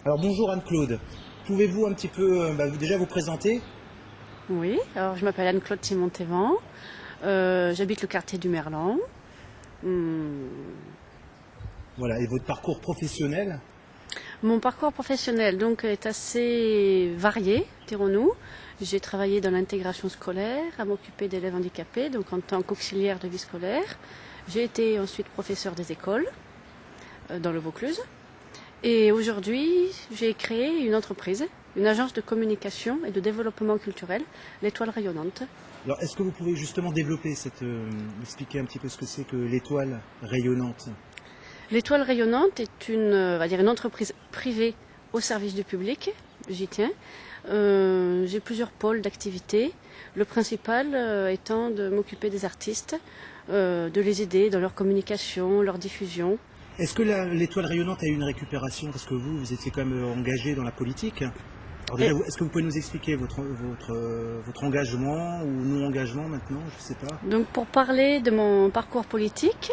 Alors bonjour Anne-Claude, pouvez-vous un petit peu déjà vous présenter? Oui, alors je m'appelle Anne-Claude Simon-Thévan, j'habite le quartier du Merlan. Voilà, et votre parcours professionnel? Mon parcours professionnel donc est assez varié, dirons-nous. J'ai travaillé dans l'intégration scolaire, à m'occuper d'élèves handicapés, donc en tant qu'auxiliaire de vie scolaire. J'ai été ensuite professeur des écoles dans le Vaucluse. Et aujourd'hui, j'ai créé une entreprise, une agence de communication et de développement culturel, l'Étoile Rayonnante. Alors est-ce que vous pouvez justement développer expliquer un petit peu ce que c'est que l'Étoile Rayonnante? L'Étoile Rayonnante est une entreprise privée au service du public, j'y tiens. J'ai plusieurs pôles d'activité, le principal étant de m'occuper des artistes, de les aider dans leur communication, leur diffusion. Est-ce que l'Étoile Rayonnante a eu une récupération? Parce que vous étiez quand même engagé dans la politique. Alors déjà, est-ce que vous pouvez nous expliquer votre engagement ou non-engagement maintenant? Je ne sais pas. Donc pour parler de mon parcours politique,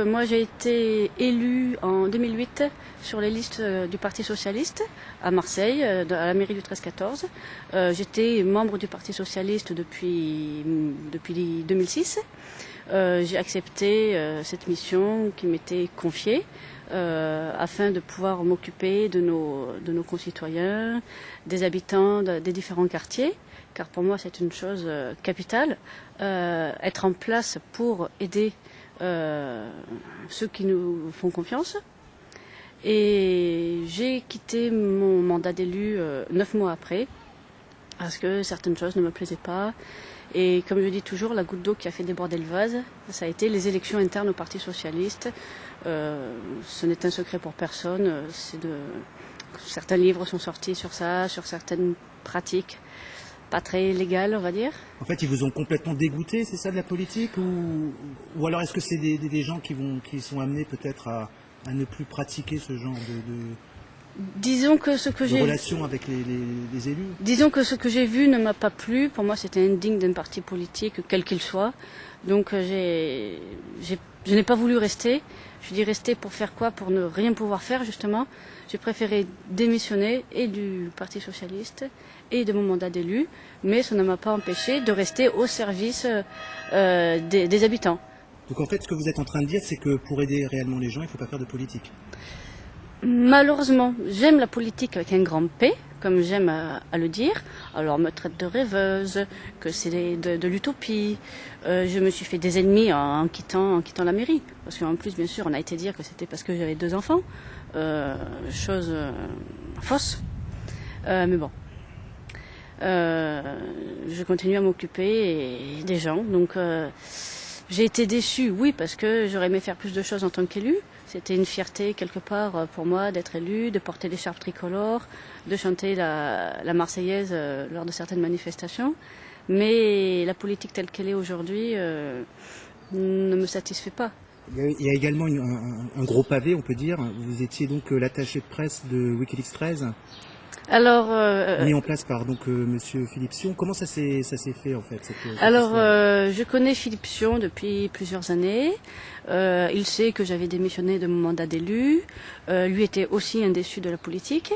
moi j'ai été élue en 2008 sur les listes du Parti Socialiste à Marseille, à la mairie du 13-14. J'étais membre du Parti Socialiste depuis 2006. J'ai accepté cette mission qui m'était confiée afin de pouvoir m'occuper de nos concitoyens, des habitants des différents quartiers, car pour moi c'est une chose capitale, être en place pour aider ceux qui nous font confiance. Et j'ai quitté mon mandat d'élu 9 mois après, parce que certaines choses ne me plaisaient pas. Et comme je dis toujours, la goutte d'eau qui a fait déborder le vase, ça a été les élections internes au Parti Socialiste. Ce n'est un secret pour personne. Certains livres sont sortis sur ça, sur certaines pratiques pas très légales, on va dire. En fait, ils vous ont complètement dégoûté, c'est ça, de la politique? Ou alors est-ce que c'est des gens qui sont amenés peut-être à ne plus pratiquer ce genre Disons que ce que de relation avec les élus? Disons que ce que j'ai vu ne m'a pas plu. Pour moi, c'était indigne d'un parti politique, quel qu'il soit. Donc je n'ai pas voulu rester. Je dis rester pour faire quoi? Pour ne rien pouvoir faire, justement. J'ai préféré démissionner et du Parti Socialiste et de mon mandat d'élu. Mais ça ne m'a pas empêché de rester au service des habitants. Donc en fait, ce que vous êtes en train de dire, c'est que pour aider réellement les gens, il ne faut pas faire de politique. Malheureusement, j'aime la politique avec un grand P, comme j'aime à le dire. Alors on me traite de rêveuse, que c'est de l'utopie. Je me suis fait des ennemis en quittant la mairie. Parce qu'en plus, bien sûr, on a été dire que c'était parce que j'avais 2 enfants. Chose fausse. Mais bon. Je continue à m'occuper des gens. Donc j'ai été déçue, oui, parce que j'aurais aimé faire plus de choses en tant qu'élue. C'était une fierté quelque part pour moi d'être élue, de porter l'écharpe tricolore, de chanter la Marseillaise lors de certaines manifestations. Mais la politique telle qu'elle est aujourd'hui ne me satisfait pas. Il y a également un gros pavé, on peut dire. Vous étiez donc l'attaché de presse de Wikileaks 13. Alors, mis en place par Monsieur Philippe Sion. Comment ça s'est fait en fait je connais Philippe Sion depuis plusieurs années. Il sait que j'avais démissionné de mon mandat d'élu. Lui était aussi un déçu de la politique.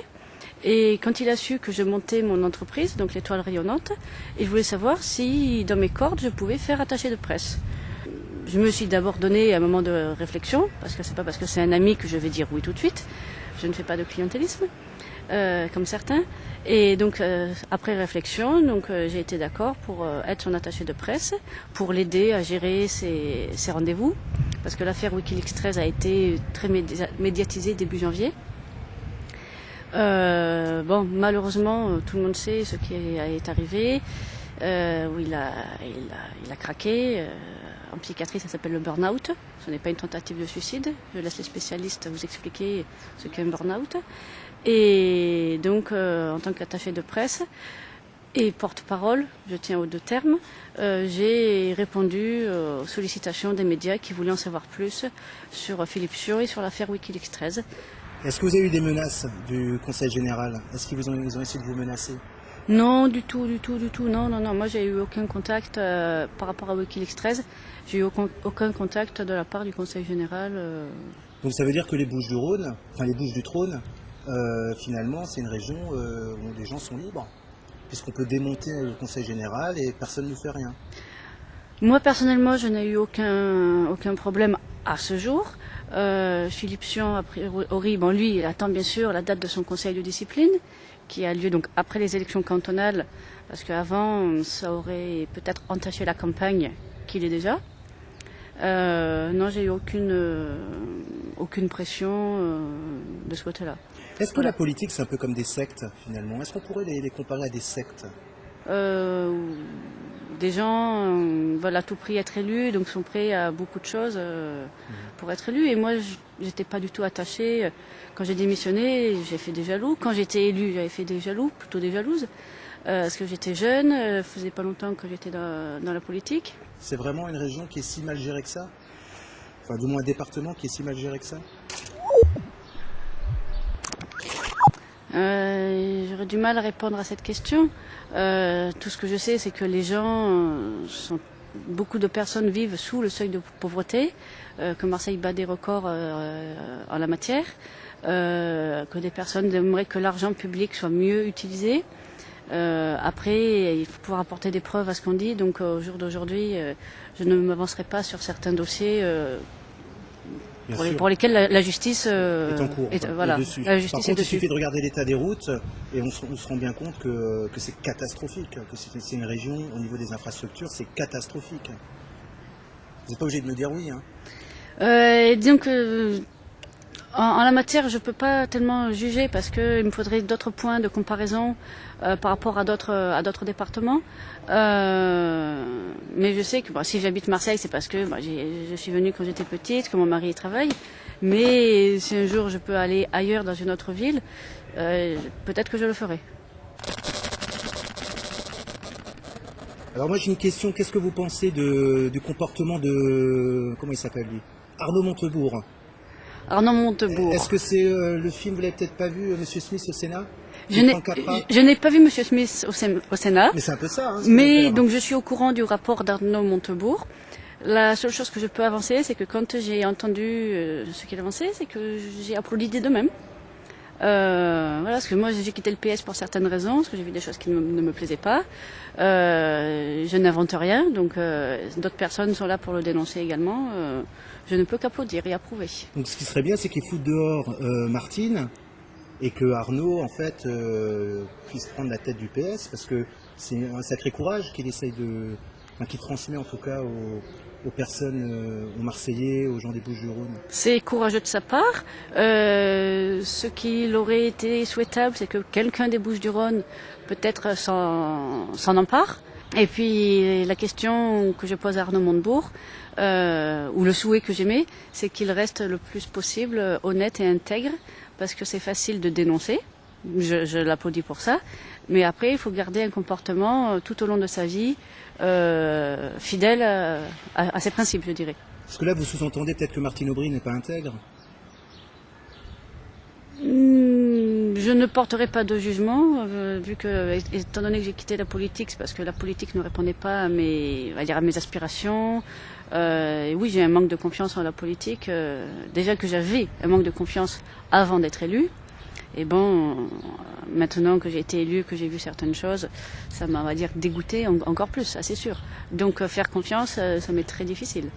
Et quand il a su que je montais mon entreprise, donc l'Étoile Rayonnante, il voulait savoir si dans mes cordes je pouvais faire attaché de presse. Je me suis d'abord donné un moment de réflexion, parce que c'est pas parce que c'est un ami que je vais dire oui tout de suite. Je ne fais pas de clientélisme. Comme certains. Et donc, après réflexion, j'ai été d'accord pour être son attaché de presse, pour l'aider à gérer ses rendez-vous, parce que l'affaire Wikileaks 13 a été très médiatisée début janvier. Malheureusement, tout le monde sait ce qui est arrivé. où il a craqué. En psychiatrie, ça s'appelle le burn-out. Ce n'est pas une tentative de suicide. Je laisse les spécialistes vous expliquer ce qu'est un burn-out. Et donc, en tant qu'attaché de presse et porte-parole, je tiens aux deux termes, j'ai répondu aux sollicitations des médias qui voulaient en savoir plus sur Philippe Sion et sur l'affaire Wikileaks 13. Est-ce que vous avez eu des menaces du Conseil général? Est-ce qu'ils ils ont essayé de vous menacer? Non, du tout. Non. Moi, j'ai eu aucun contact par rapport à Wikileaks 13. J'ai eu aucun contact de la part du Conseil général. Donc ça veut dire que les Bouches-du-Rhône, enfin les Bouches-du-Trône, finalement, c'est une région où les gens sont libres, puisqu'on peut démonter le Conseil général et personne ne fait rien. Moi, personnellement, je n'ai eu aucun problème à ce jour. Philippe Sion, a priori, bon, lui, il attend bien sûr la date de son conseil de discipline, qui a lieu donc après les élections cantonales, parce qu'avant, ça aurait peut-être entaché la campagne qu'il est déjà. Non, j'ai eu aucune pression de ce côté-là. Est-ce que la politique, c'est un peu comme des sectes, finalement? Est-ce qu'on pourrait les comparer à des sectes? Des gens veulent à tout prix être élus, donc sont prêts à beaucoup de choses pour être élus. Et moi, j'étais pas du tout attachée. Quand j'ai démissionné, j'ai fait des jaloux. Quand j'étais élue, j'avais fait des jaloux, plutôt des jalouses. Parce que j'étais jeune, faisait pas longtemps que j'étais dans la politique. C'est vraiment une région qui est si mal gérée que ça? Enfin, du moins un département qui est si mal géré que ça? J'aurais du mal à répondre à cette question. Tout ce que je sais, c'est que les gens beaucoup de personnes vivent sous le seuil de pauvreté, que Marseille bat des records en la matière, que des personnes aimeraient que l'argent public soit mieux utilisé. Après, il faut pouvoir apporter des preuves à ce qu'on dit. Donc, au jour d'aujourd'hui, je ne m'avancerai pas sur certains dossiers pour lesquels la justice est en cours. Voilà, la justice Par est contre, il dessus. suffit de regarder l'état des routes et on se rend bien compte que c'est catastrophique, que c'est une région au niveau des infrastructures, c'est catastrophique. Vous n'êtes pas obligé de me dire oui. Disons que en la matière, je ne peux pas tellement juger parce qu'il me faudrait d'autres points de comparaison par rapport à d'autres départements. Mais je sais que si j'habite Marseille, c'est parce que je suis venue quand j'étais petite, que mon mari y travaille. Mais si un jour je peux aller ailleurs dans une autre ville, peut-être que je le ferai. Alors moi j'ai une question, qu'est-ce que vous pensez du comportement de... Comment il s'appelle lui? Arnaud Montebourg. Arnaud Montebourg. Est-ce que c'est le film, vous l'avez peut-être pas vu, Monsieur Smith au Sénat? Je n'ai pas vu Monsieur Smith au Sénat. Mais c'est un peu ça. Mais donc je suis au courant du rapport d'Arnaud Montebourg. La seule chose que je peux avancer, c'est que quand j'ai entendu ce qu'il avançait, c'est que j'ai applaudi des deux mêmes. Voilà, parce que moi j'ai quitté le PS pour certaines raisons, parce que j'ai vu des choses qui ne me plaisaient pas. Je n'invente rien, donc d'autres personnes sont là pour le dénoncer également. Je ne peux qu'applaudir et approuver. Donc ce qui serait bien, c'est qu'il foute dehors Martine et que Arnaud en fait puisse prendre la tête du PS, parce que c'est un sacré courage qu'il essaye qu'il transmet en tout cas aux personnes, aux Marseillais, aux gens des Bouches-du-Rhône. C'est courageux de sa part. Ce qu'il aurait été souhaitable, c'est que quelqu'un des Bouches-du-Rhône peut-être s'en empare. Et puis la question que je pose à Arnaud Montebourg, ou le souhait que j'aimais, c'est qu'il reste le plus possible honnête et intègre, parce que c'est facile de dénoncer. Je l'applaudis pour ça. Mais après, il faut garder un comportement tout au long de sa vie fidèle à ses principes, je dirais. Parce que là, vous sous-entendez peut-être que Martine Aubry n'est pas intègre? Je ne porterai pas de jugement, vu que, étant donné que j'ai quitté la politique, c'est parce que la politique ne répondait pas à mes aspirations. Et oui, j'ai un manque de confiance en la politique. Déjà que j'avais un manque de confiance avant d'être élue. Et bon, maintenant que j'ai été élue, que j'ai vu certaines choses, ça m'a, on va dire, dégoûté encore plus, ça c'est sûr. Donc faire confiance, ça m'est très difficile.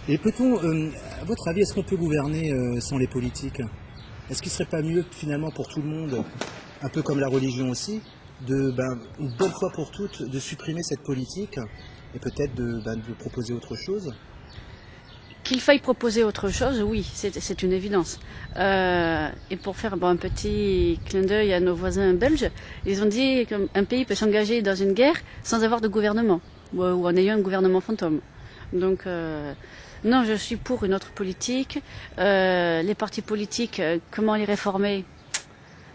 Et peut-on, à votre avis, est-ce qu'on peut gouverner sans les politiques? Est-ce qu'il ne serait pas mieux finalement pour tout le monde, un peu comme la religion aussi, une bonne fois pour toutes, de supprimer cette politique et peut-être de proposer autre chose? qu'il faille proposer autre chose, oui, c'est une évidence. Et pour faire un petit clin d'œil à nos voisins belges, ils ont dit qu'un pays peut s'engager dans une guerre sans avoir de gouvernement, ou en ayant un gouvernement fantôme. Donc, non, je suis pour une autre politique. Les partis politiques, comment les réformer?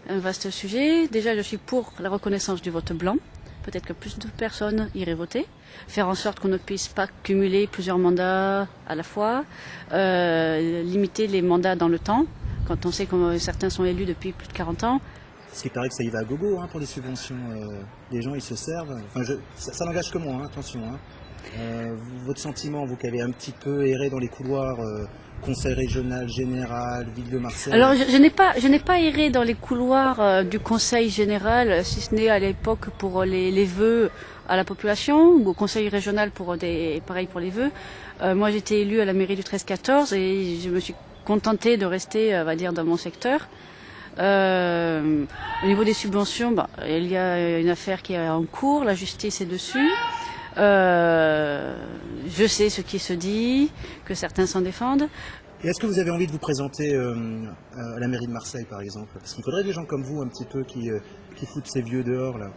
Un vaste sujet. Déjà, je suis pour la reconnaissance du vote blanc. Peut-être que plus de personnes iraient voter. Faire en sorte qu'on ne puisse pas cumuler plusieurs mandats à la fois. Limiter les mandats dans le temps. Quand on sait que certains sont élus depuis plus de 40 ans. Parce qu'il paraît que ça y va à gogo pour les subventions. Les gens, ils se servent. Enfin, ça n'engage que moi, attention. Votre sentiment, vous qui avez un petit peu erré dans les couloirs, conseil régional, général, ville de Marseille. Alors je n'ai pas erré dans les couloirs du conseil général, si ce n'est à l'époque pour les vœux à la population, ou au conseil régional pareil pour les vœux. Moi j'étais élue à la mairie du 13-14 et je me suis contentée de rester, on va dire, dans mon secteur. Au niveau des subventions, il y a une affaire qui est en cours, la justice est dessus. Je sais ce qui se dit, que certains s'en défendent. Et est-ce que vous avez envie de vous présenter à la mairie de Marseille, par exemple? Parce qu'il faudrait des gens comme vous, un petit peu, qui foutent ces vieux dehors, là.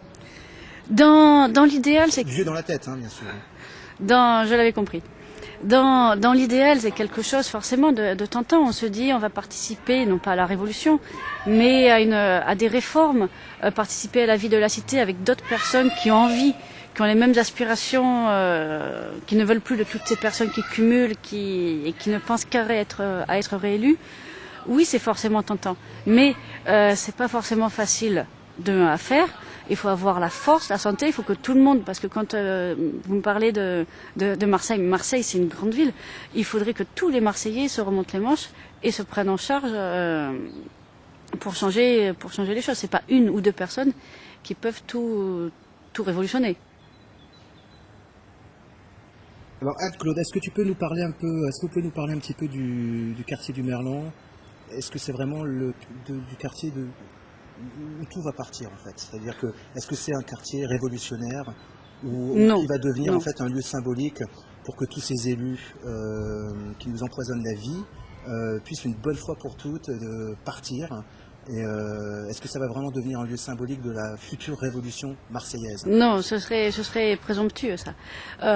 Dans l'idéal, c'est... Vieux dans la tête, bien sûr. Je l'avais compris. Dans l'idéal, c'est quelque chose forcément de tentant. On se dit, on va participer, non pas à la révolution, mais à des réformes, participer à la vie de la cité avec d'autres personnes qui ont envie, qui ont les mêmes aspirations, qui ne veulent plus de toutes ces personnes qui cumulent et qui ne pensent qu'à être réélus. Oui, c'est forcément tentant, mais c'est pas forcément facile à faire. Il faut avoir la force, la santé, il faut que tout le monde, parce que quand vous me parlez de Marseille, Marseille c'est une grande ville, il faudrait que tous les Marseillais se remontent les manches et se prennent en charge pour changer les choses. C'est pas une ou deux personnes qui peuvent tout révolutionner. Alors Anne-Claude, est-ce que tu peux nous parler un peu, est-ce que vous pouvez nous parler un petit peu du quartier du Merlan? Est-ce que c'est vraiment du quartier où tout va partir en fait? C'est-à-dire que est-ce que c'est un quartier révolutionnaire ou qui va devenir en fait un lieu symbolique pour que tous ces élus qui nous empoisonnent la vie puissent une bonne fois pour toutes partir? Et est-ce que ça va vraiment devenir un lieu symbolique de la future révolution marseillaise? Non, ce serait présomptueux ça.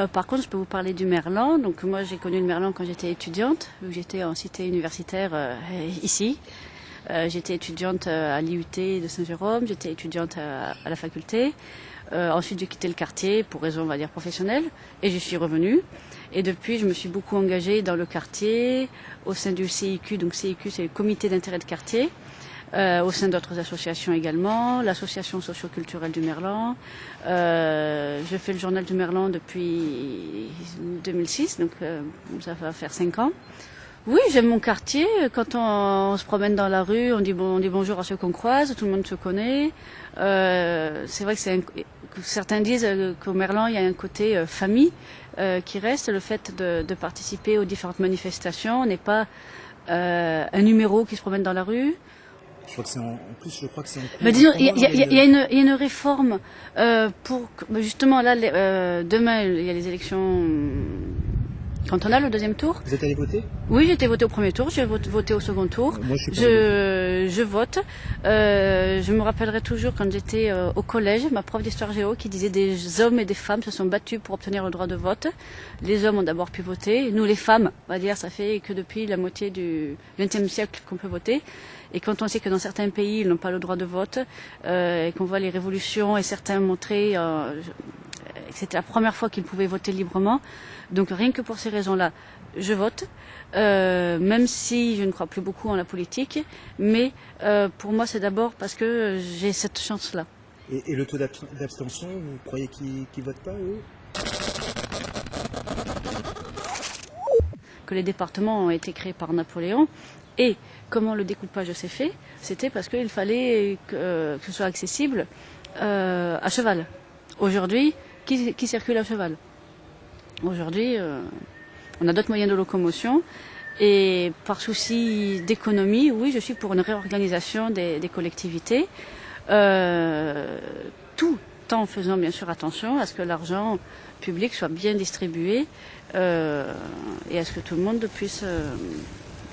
Par contre, je peux vous parler du Merlan. Donc moi, j'ai connu le Merlan quand j'étais étudiante, où j'étais en cité universitaire ici. J'étais étudiante à l'IUT de Saint-Jérôme, j'étais étudiante à la faculté. Ensuite, j'ai quitté le quartier pour raison, on va dire, professionnelle, et j'y suis revenue. Et depuis, je me suis beaucoup engagée dans le quartier, au sein du CIQ. Donc CIQ, c'est le comité d'intérêt de quartier. Au sein d'autres associations également, l'association socio-culturelle du Merlan. Je fais le journal du Merlan depuis 2006, donc ça va faire 5 ans. Oui, j'aime mon quartier. Quand on se promène dans la rue, on dit bonjour à ceux qu'on croise, tout le monde se connaît. C'est vrai que certains disent qu'au Merlan, il y a un côté famille qui reste. Le fait de participer aux différentes manifestations, on n'est pas un numéro qui se promène dans la rue. Je crois que c'est en cours. Mais disons, il y a une réforme pour justement là demain il y a les élections cantonales au deuxième tour. Vous êtes allé voter? Oui, j'étais voté au premier tour, j'ai voté au second tour. Moi, je vote. Je me rappellerai toujours quand j'étais au collège, ma prof d'histoire géo qui disait des hommes et des femmes se sont battus pour obtenir le droit de vote. Les hommes ont d'abord pu voter, nous les femmes, on va dire, ça fait que depuis la moitié du XXe siècle qu'on peut voter. Et quand on sait que dans certains pays, ils n'ont pas le droit de vote, et qu'on voit les révolutions et certains montrer que c'était la première fois qu'ils pouvaient voter librement. Donc rien que pour ces raisons-là, je vote, même si je ne crois plus beaucoup en la politique, mais pour moi c'est d'abord parce que j'ai cette chance-là. Et le taux d'abstention, vous croyez qu'ils ne votent pas, eux? Que les départements ont été créés par Napoléon, et comment le découpage s'est fait, c'était parce qu'il fallait que ce soit accessible à cheval. Aujourd'hui, qui circule à cheval? Aujourd'hui, on a d'autres moyens de locomotion et par souci d'économie, oui, je suis pour une réorganisation des collectivités. Tout en faisant bien sûr attention à ce que l'argent public soit bien distribué et à ce que tout le monde puisse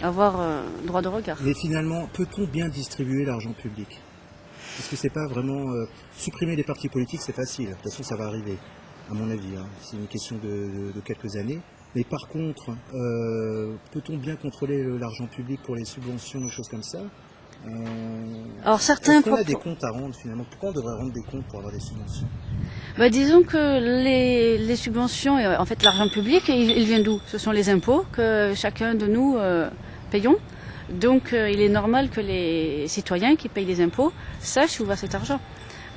avoir droit de regard. Mais finalement, peut-on bien distribuer l'argent public? Parce que c'est pas vraiment... supprimer les partis politiques, c'est facile. De toute façon, ça va arriver, à mon avis. Hein. C'est une question de quelques années. Mais par contre, peut-on bien contrôler l'argent public pour les subventions, des choses comme ça? Alors certains Est-ce qu'on a des comptes à rendre finalement? Pourquoi on devrait rendre des comptes pour avoir des subventions? Disons que les subventions, en fait l'argent public, il vient d'où? Ce sont les impôts que chacun de nous payons. Donc il est normal que les citoyens qui payent des impôts sachent où va cet argent.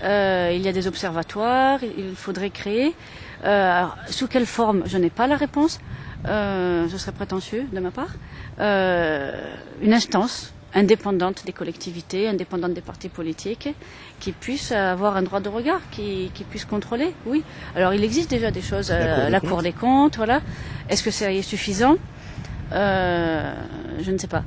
Il y a des observatoires, il faudrait créer. Alors, sous quelle forme? Je n'ai pas la réponse. Ce serait prétentieux de ma part. Une instance indépendante des collectivités, indépendante des partis politiques, qui puisse avoir un droit de regard, qui puisse contrôler, oui. Alors il existe déjà des choses, la Cour des comptes, voilà. Est-ce que c'est suffisant? Je ne sais pas.